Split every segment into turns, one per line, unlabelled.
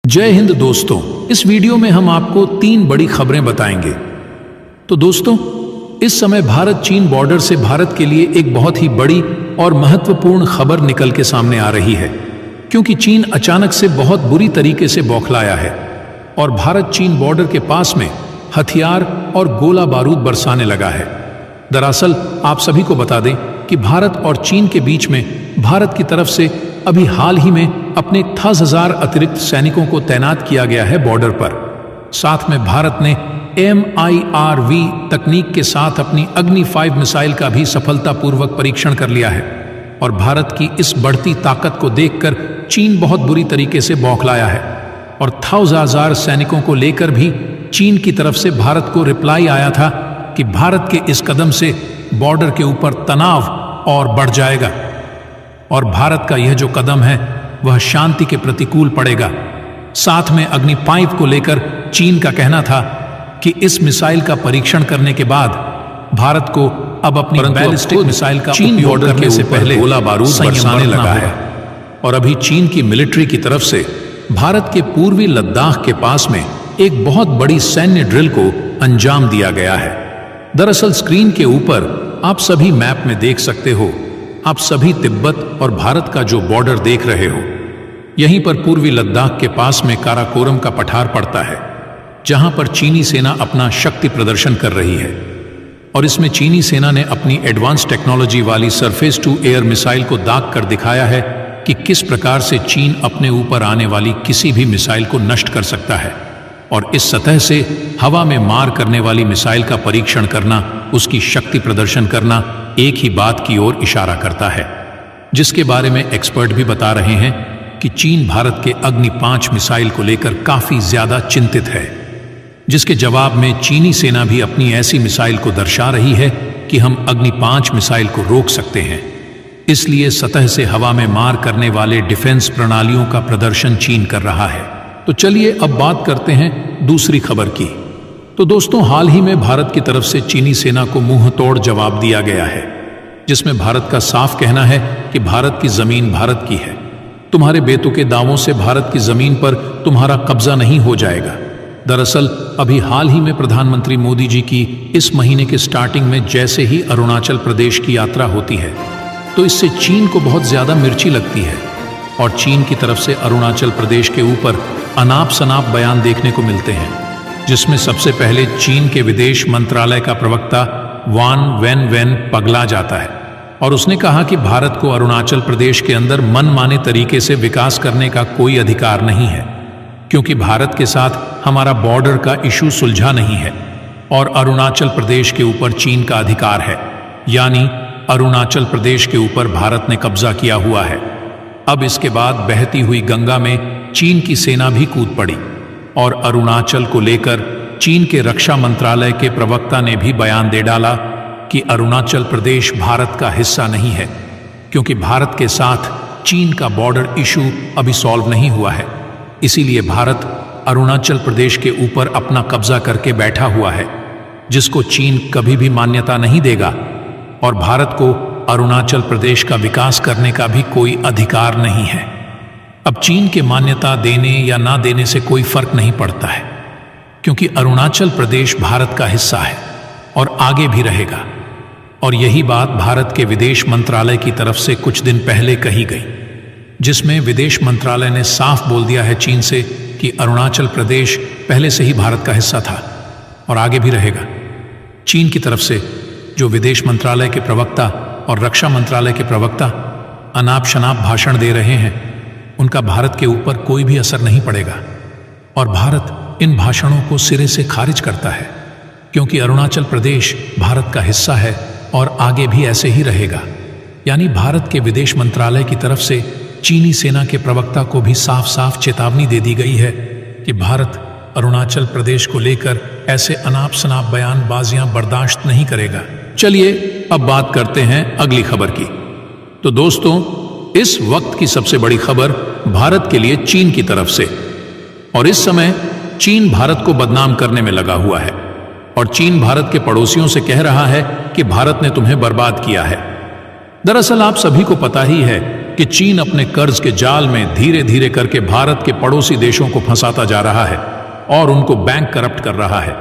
जय हिंद दोस्तों, इस वीडियो में हम आपको 3 बड़ी खबरें बताएंगे। तो दोस्तों, इस समय भारत चीन बॉर्डर से भारत के लिए एक बहुत ही बड़ी और महत्वपूर्ण खबर निकल के सामने आ रही है, क्योंकि चीन अचानक से बहुत बुरी तरीके से बौखलाया है और भारत चीन बॉर्डर के पास में हथियार और गोला बारूद बरसाने लगा है। दरअसल आप सभी को बता दें कि भारत और चीन के बीच में भारत की तरफ से अभी हाल ही में अपने 10,000 अतिरिक्त सैनिकों को तैनात किया गया है बॉर्डर पर। साथ में भारत ने MIRV तकनीक के साथ अपनी अग्नि 5 मिसाइल का भी सफलतापूर्वक परीक्षण कर लिया है और भारत की इस बढ़ती ताकत को देखकर चीन बहुत बुरी तरीके से बौखलाया है और 10,000 सैनिकों को लेकर भी चीन की तरफ से भारत को रिप्लाई आया था कि भारत के इस कदम से बॉर्डर के ऊपर तनाव और बढ़ जाएगा और भारत का यह जो कदम है वह शांति के प्रतिकूल पड़ेगा। साथ में अग्नि 5 को लेकर चीन का कहना था कि इस मिसाइल का परीक्षण करने के बाद भारत को अब अपनी बैलिस्टिक मिसाइल का चीन बॉर्डर करने से पहले गोला बारूद बरसाने लगा है और अभी चीन की मिलिट्री की तरफ से भारत के पूर्वी लद्दाख के पास में एक बहुत बड़ी सैन्य ड्रिल को अंजाम दिया गया है। दरअसल स्क्रीन के ऊपर आप सभी मैप में देख सकते हो, आप सभी तिब्बत और भारत का जो बॉर्डर देख रहे हो। यहीं पर पूर्वी लद्दाख के पास में काराकोरम का पठार पड़ता है, जहां पर चीनी सेना अपना शक्ति प्रदर्शन कर रही है और इसमें चीनी सेना ने अपनी एडवांस टेक्नोलॉजी वाली सरफेस टू एयर मिसाइल को दाग कर दिखाया है कि किस प्रकार से चीन अपने ऊपर आने वाली किसी भी मिसाइल को नष्ट कर सकता है और इस सतह से हवा में मार करने वाली मिसाइल का परीक्षण करना, उसकी शक्ति प्रदर्शन करना एक ही बात की ओर इशारा करता है, जिसके बारे में एक्सपर्ट भी बता रहे हैं कि चीन भारत के अग्नि 5 मिसाइल को लेकर काफी ज्यादा चिंतित है, जिसके जवाब में चीनी सेना भी अपनी ऐसी मिसाइल को दर्शा रही है कि हम अग्नि 5 मिसाइल को रोक सकते हैं। इसलिए सतह से हवा में मार करने वाले डिफेंस प्रणालियों का प्रदर्शन चीन कर रहा है। तो चलिए अब बात करते हैं दूसरी खबर की। तो दोस्तों, हाल ही में भारत की तरफ से चीनी सेना को मुंह तोड़ जवाब दिया गया है, जिसमें भारत का साफ कहना है कि भारत की जमीन भारत की है, तुम्हारे बेतुके दावों से भारत की जमीन पर तुम्हारा कब्जा नहीं हो जाएगा। दरअसल अभी हाल ही में प्रधानमंत्री मोदी जी की इस महीने के स्टार्टिंग में जैसे ही अरुणाचल प्रदेश की यात्रा होती है तो इससे चीन को बहुत ज्यादा मिर्ची लगती है और चीन की तरफ से अरुणाचल प्रदेश के ऊपर अनाप शनाप बयान देखने को मिलते हैं, जिसमें सबसे पहले चीन के विदेश मंत्रालय का प्रवक्ता वान वेन पगला जाता है और उसने कहा कि भारत को अरुणाचल प्रदेश के अंदर मनमाने तरीके से विकास करने का कोई अधिकार नहीं है, क्योंकि भारत के साथ हमारा बॉर्डर का इशू सुलझा नहीं है और अरुणाचल प्रदेश के ऊपर चीन का अधिकार है, यानी अरुणाचल प्रदेश के ऊपर भारत ने कब्जा किया हुआ है। अब इसके बाद बहती हुई गंगा में चीन की सेना भी कूद पड़ी और अरुणाचल को लेकर चीन के रक्षा मंत्रालय के प्रवक्ता ने भी बयान दे डाला कि अरुणाचल प्रदेश भारत का हिस्सा नहीं है, क्योंकि भारत के साथ चीन का बॉर्डर इशू अभी सॉल्व नहीं हुआ है। इसीलिए भारत अरुणाचल प्रदेश के ऊपर अपना कब्जा करके बैठा हुआ है, जिसको चीन कभी भी मान्यता नहीं देगा और भारत को अरुणाचल प्रदेश का विकास करने का भी कोई अधिकार नहीं है। अब चीन के मान्यता देने या ना देने से कोई फर्क नहीं पड़ता है, क्योंकि अरुणाचल प्रदेश भारत का हिस्सा है और आगे भी रहेगा। और यही बात भारत के विदेश मंत्रालय की तरफ से कुछ दिन पहले कही गई, जिसमें विदेश मंत्रालय ने साफ बोल दिया है चीन से कि अरुणाचल प्रदेश पहले से ही भारत का हिस्सा था और आगे भी रहेगा। चीन की तरफ से जो विदेश मंत्रालय के प्रवक्ता और रक्षा मंत्रालय के प्रवक्ता अनाप शनाप भाषण दे रहे हैं, उनका भारत के ऊपर कोई भी असर नहीं पड़ेगा और भारत इन भाषणों को सिरे से खारिज करता है, क्योंकि अरुणाचल प्रदेश भारत का हिस्सा है और आगे भी ऐसे ही रहेगा। यानी भारत के विदेश मंत्रालय की तरफ से चीनी सेना के प्रवक्ता को भी साफ साफ चेतावनी दे दी गई है कि भारत अरुणाचल प्रदेश को लेकर ऐसे अनाप शनाप बयानबाजियां बर्दाश्त नहीं करेगा। चलिए अब बात करते हैं अगली खबर की। तो दोस्तों, इस वक्त की सबसे बड़ी खबर भारत के लिए चीन की तरफ से, और इस समय चीन भारत को बदनाम करने में लगा हुआ है और चीन भारत के पड़ोसियों से कह रहा है कि भारत ने तुम्हें बर्बाद किया है। दरअसल आप सभी को पता ही है कि चीन अपने कर्ज के जाल में धीरे धीरे करके भारत के पड़ोसी देशों को फंसाता जा रहा है और उनको बैंक करप्ट कर रहा है।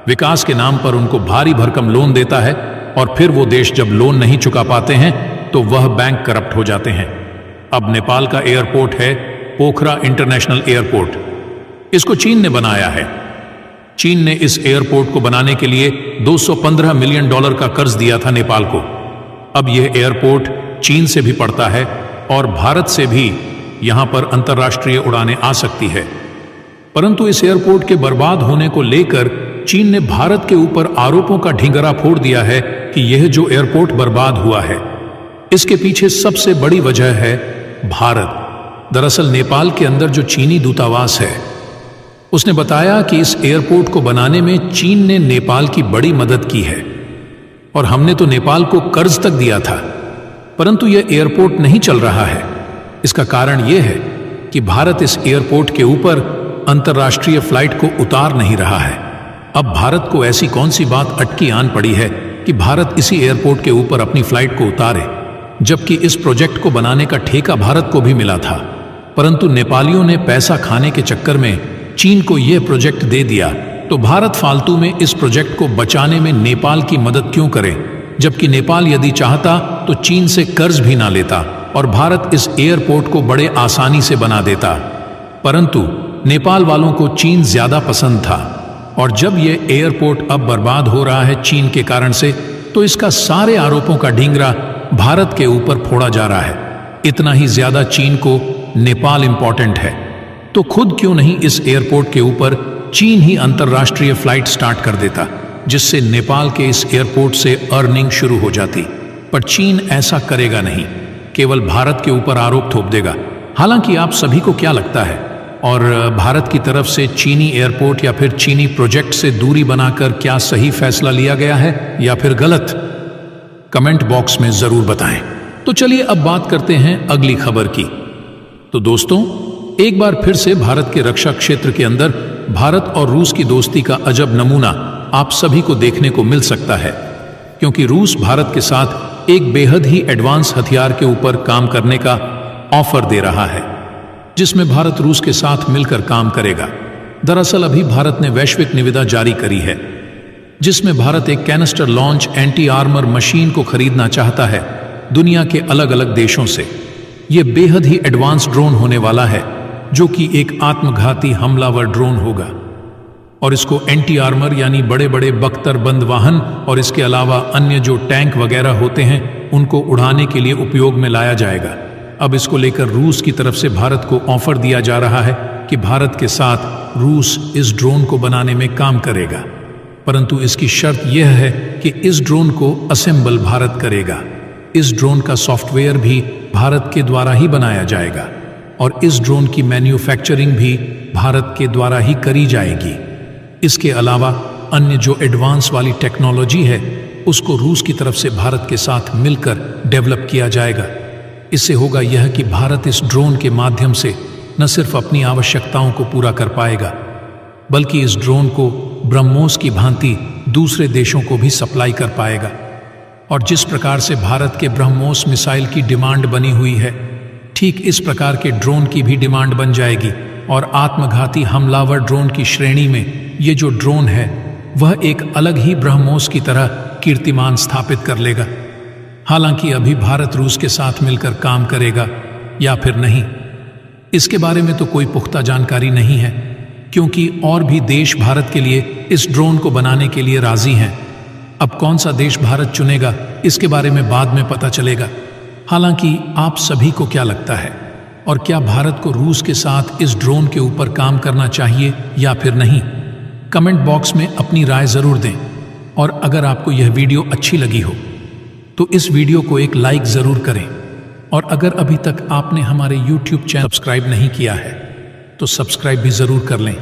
विकास के नाम पर उनको भारी भरकम लोन देता है और फिर वो देश जब लोन नहीं चुका पाते हैं तो वह बैंक करप्ट हो जाते हैं। अब नेपाल का एयरपोर्ट है पोखरा इंटरनेशनल एयरपोर्ट। इसको चीन ने बनाया है। चीन ने इस एयरपोर्ट को बनाने के लिए $215 मिलियन का कर्ज दिया था नेपाल को। अब यह एयरपोर्ट चीन से भी पड़ता है और भारत से भी यहां पर अंतर्राष्ट्रीय उड़ानें आ सकती है। परंतु इस एयरपोर्ट के बर्बाद होने को लेकर चीन ने भारत के ऊपर आरोपों का ढिंगरा फोड़ दिया है कि यह जो एयरपोर्ट बर्बाद हुआ है इसके पीछे सबसे बड़ी वजह है भारत। दरअसल नेपाल के अंदर जो चीनी दूतावास है उसने बताया कि इस एयरपोर्ट को बनाने में चीन ने नेपाल की बड़ी मदद की है और हमने तो नेपाल को कर्ज तक दिया था, परंतु यह एयरपोर्ट नहीं चल रहा है। इसका कारण यह है कि भारत इस एयरपोर्ट के ऊपर अंतर्राष्ट्रीय फ्लाइट को उतार नहीं रहा है। अब भारत को ऐसी कौन सी बात अटकी आन पड़ी है कि भारत इसी एयरपोर्ट के ऊपर अपनी फ्लाइट को उतारे, जबकि इस प्रोजेक्ट को बनाने का ठेका भारत को भी मिला था। परंतु नेपालियों ने पैसा खाने के चक्कर में चीन को यह प्रोजेक्ट दे दिया, तो भारत फालतू में इस प्रोजेक्ट को बचाने में नेपाल की मदद क्यों करे, जबकि नेपाल यदि चाहता तो चीन से कर्ज भी ना लेता और भारत इस एयरपोर्ट को बड़े आसानी से बना देता। परंतु नेपाल वालों को चीन ज्यादा पसंद था और जब यह एयरपोर्ट अब बर्बाद हो रहा है चीन के कारण से, तो इसका सारे आरोपों का ढींगरा भारत के ऊपर फोड़ा जा रहा है। इतना ही ज्यादा चीन को नेपाल इंपॉर्टेंट है, तो खुद क्यों नहीं इस एयरपोर्ट के ऊपर चीन ही अंतर्राष्ट्रीय फ्लाइट स्टार्ट कर देता, जिससे नेपाल के इस एयरपोर्ट से अर्निंग शुरू हो जाती। पर चीन ऐसा करेगा नहीं, केवल भारत के ऊपर आरोप थोप देगा। हालांकि आप सभी को क्या लगता है, और भारत की तरफ से चीनी एयरपोर्ट या फिर चीनी प्रोजेक्ट से दूरी बनाकर क्या सही फैसला लिया गया है या फिर गलत? कमेंट बॉक्स में जरूर बताएं। तो चलिए अब बात करते हैं अगली खबर की। तो दोस्तों, एक बार फिर से भारत के रक्षा क्षेत्र के अंदर भारत और रूस की दोस्ती का अजब नमूना आप सभी को देखने को मिल सकता है, क्योंकि रूस भारत के साथ एक बेहद ही एडवांस हथियार के ऊपर काम करने का ऑफर दे रहा है, जिसमें भारत रूस के साथ मिलकर काम करेगा। दरअसल अभी भारत ने वैश्विक निविदा जारी करी है, जिसमें भारत एक canister launch anti armour machine को खरीदना चाहता है दुनिया के अलग अलग देशों से। यह बेहद ही एडवांस ड्रोन होने वाला है, जो कि एक आत्मघाती हमलावर ड्रोन होगा, और इसको एंटी आर्मर यानी बड़े बड़े बख्तर बंद वाहन और इसके अलावा अन्य जो टैंक वगैरह होते हैं उनको उड़ाने के लिए उपयोग में लाया जाएगा। अब इसको लेकर रूस की तरफ से भारत को ऑफर दिया जा रहा है कि भारत के साथ रूस इस ड्रोन को बनाने में काम करेगा, परंतु इसकी शर्त यह है कि इस ड्रोन को असेंबल भारत करेगा। इस ड्रोन का सॉफ्टवेयर भी भारत के द्वारा ही बनाया जाएगा और इस ड्रोन की मैन्युफैक्चरिंग भी भारत के द्वारा ही करी जाएगी। इसके अलावा अन्य जो एडवांस वाली टेक्नोलॉजी है उसको रूस की तरफ से भारत के साथ मिलकर डेवलप किया जाएगा। इससे होगा यह कि भारत इस ड्रोन के माध्यम से न सिर्फ अपनी आवश्यकताओं को पूरा कर पाएगा, बल्कि इस ड्रोन को ब्रह्मोस की भांति दूसरे देशों को भी सप्लाई कर पाएगा। और जिस प्रकार से भारत के ब्रह्मोस मिसाइल की डिमांड बनी हुई है, ठीक इस प्रकार के ड्रोन की भी डिमांड बन जाएगी और आत्मघाती हमलावर ड्रोन की श्रेणी में ये जो ड्रोन है वह एक अलग ही ब्रह्मोस की तरह कीर्तिमान स्थापित कर लेगा। हालांकि अभी भारत रूस के साथ मिलकर काम करेगा या फिर नहीं, इसके बारे में तो कोई पुख्ता जानकारी नहीं है, क्योंकि और भी देश भारत के लिए इस ड्रोन को बनाने के लिए राजी हैं। अब कौन सा देश भारत चुनेगा इसके बारे में बाद में पता चलेगा। हालांकि आप सभी को क्या लगता है, और क्या भारत को रूस के साथ इस ड्रोन के ऊपर काम करना चाहिए या फिर नहीं? कमेंट बॉक्स में अपनी राय जरूर दें। और अगर आपको यह वीडियो अच्छी लगी हो तो इस वीडियो को एक लाइक जरूर करें, और अगर अभी तक आपने हमारे YouTube चैनल सब्सक्राइब नहीं किया है तो सब्सक्राइब भी जरूर कर लें।